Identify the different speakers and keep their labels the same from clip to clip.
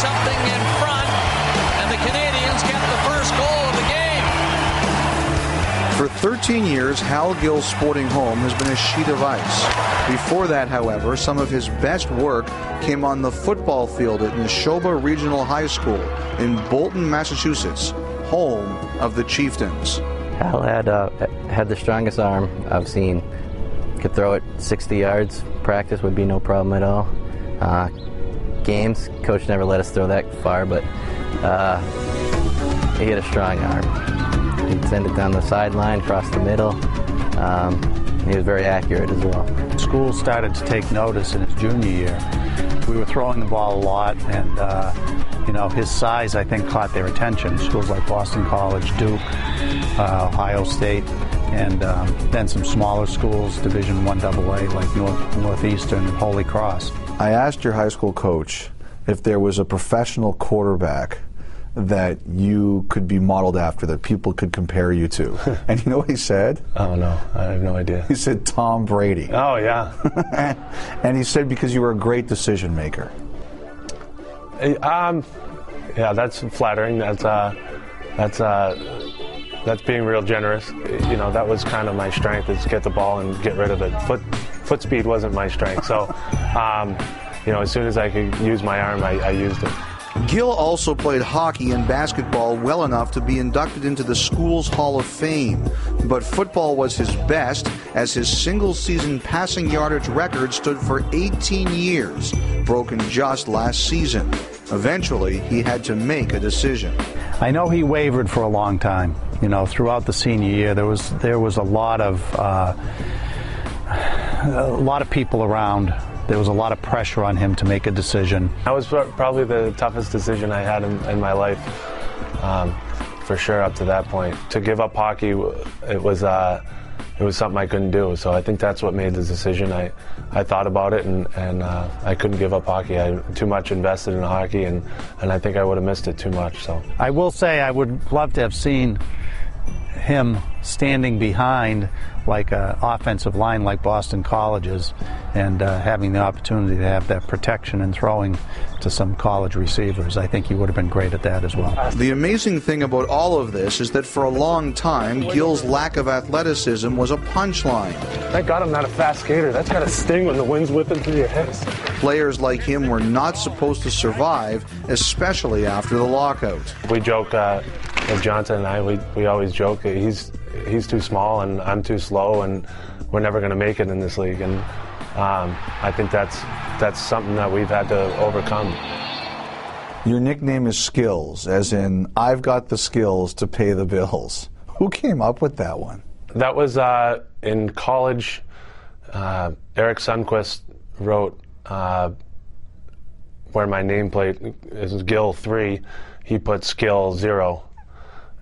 Speaker 1: something in front, and the Canadiens get the first goal of the game.
Speaker 2: For 13 years, Hal Gill's sporting home has been a sheet of ice. Before that, however, some of his best work came on the football field at Neshoba Regional High School in Bolton, Massachusetts, home of the Chieftains.
Speaker 3: Hal had the strongest arm I've seen. Could throw it 60 yards. Practice would be no problem at all. Games, coach never let us throw that far, but he had a strong arm. He'd send it down the sideline, across the middle. He was very accurate as well.
Speaker 4: School started to take notice in his junior year. We were throwing the ball a lot, and his size, I think, caught their attention. Schools like Boston College, Duke, Ohio State, and then some smaller schools, Division I AA, like Northeastern and Holy Cross.
Speaker 2: I asked your high school coach if there was a professional quarterback that you could be modeled after, that people could compare you to. And you know what he said?
Speaker 5: Oh, no. I have no idea.
Speaker 2: He said Tom Brady.
Speaker 5: Oh, yeah.
Speaker 2: And he said because you were a great decision maker.
Speaker 5: Yeah, that's flattering. That's being real generous. That was kind of my strength, is get the ball and get rid of it. Foot speed wasn't my strength. So, as soon as I could use my arm, I used it.
Speaker 2: Gill also played hockey and basketball well enough to be inducted into the school's Hall of Fame. But football was his best, as his single-season passing yardage record stood for 18 years, broken just last season. Eventually, he had to make a decision.
Speaker 4: I know he wavered for a long time. Throughout the senior year, there was a lot of people around. There was a lot of pressure on him to make a decision.
Speaker 5: That was probably the toughest decision I had in my life, for sure, up to that point. To give up hockey, it was something I couldn't do. So I think that's what made the decision. I thought about it, and I couldn't give up hockey. I too much invested in hockey, and I think I would have missed it too much. So
Speaker 4: I will say I would love to have seen him standing behind like an offensive line like Boston College's, and having the opportunity to have that protection and throwing to some college receivers. I think he would have been great at that as well.
Speaker 2: The amazing thing about all of this is that for a long time, Gill's lack of athleticism was a punchline.
Speaker 5: Thank God I'm not a fast skater. That's got to sting when the wind's whipping through your head.
Speaker 2: Players like him were not supposed to survive, especially after the lockout.
Speaker 5: We joke, Johnson and I, we always joke, he's too small and I'm too slow, and we're never going to make it in this league. And I think that's something that we've had to overcome.
Speaker 2: Your nickname is Skills, as in, I've got the skills to pay the bills. Who came up with that one?
Speaker 5: That was in college. Eric Sundquist wrote where my nameplate is Gill 3, he put Skill 0.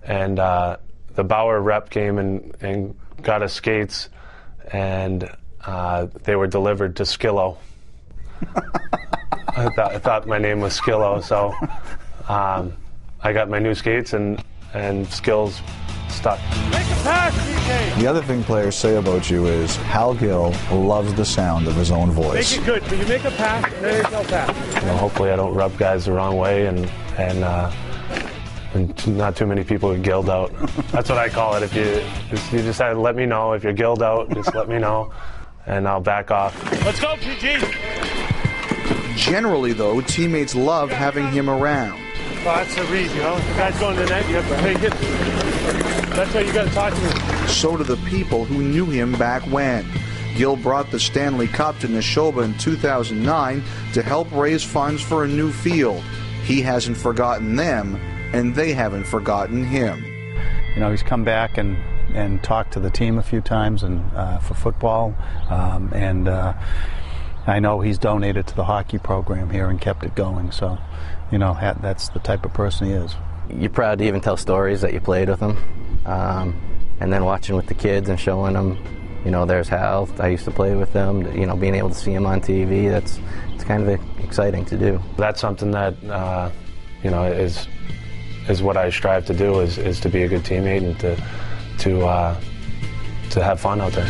Speaker 5: And the Bauer rep came and got us skates, and they were delivered to Skillo. I thought my name was Skillo, so I got my new skates, and Skills stuck.
Speaker 1: Make a pass, DJ!
Speaker 2: The other thing players say about you is Hal Gill loves the sound of his own voice.
Speaker 1: Make it good. Can you make a pass? There's no pass.
Speaker 5: Hopefully I don't rub guys the wrong way, and not too many people get gilled out. That's what I call it. If you decide to let me know. If you're gilled out, just let me know, and I'll back off.
Speaker 1: Let's go, PG!
Speaker 2: Generally, though, teammates love having him around.
Speaker 1: Oh, that's a read, The guy's going to the net, you have to take it. That's why you got to talk to me.
Speaker 2: So do the people who knew him back when. Gill brought the Stanley Cup to Neshoba in 2009 to help raise funds for a new field. He hasn't forgotten them, and they haven't forgotten him.
Speaker 4: He's come back and talked to the team a few times and for football, and I know he's donated to the hockey program here and kept it going. So, that's the type of person he is.
Speaker 3: You're proud to even tell stories that you played with him, and then watching with the kids and showing them, there's Hal. I used to play with them. Being able to see him on TV, it's kind of exciting to do.
Speaker 5: That's something that is what I strive to do, is to be a good teammate and to have fun out there.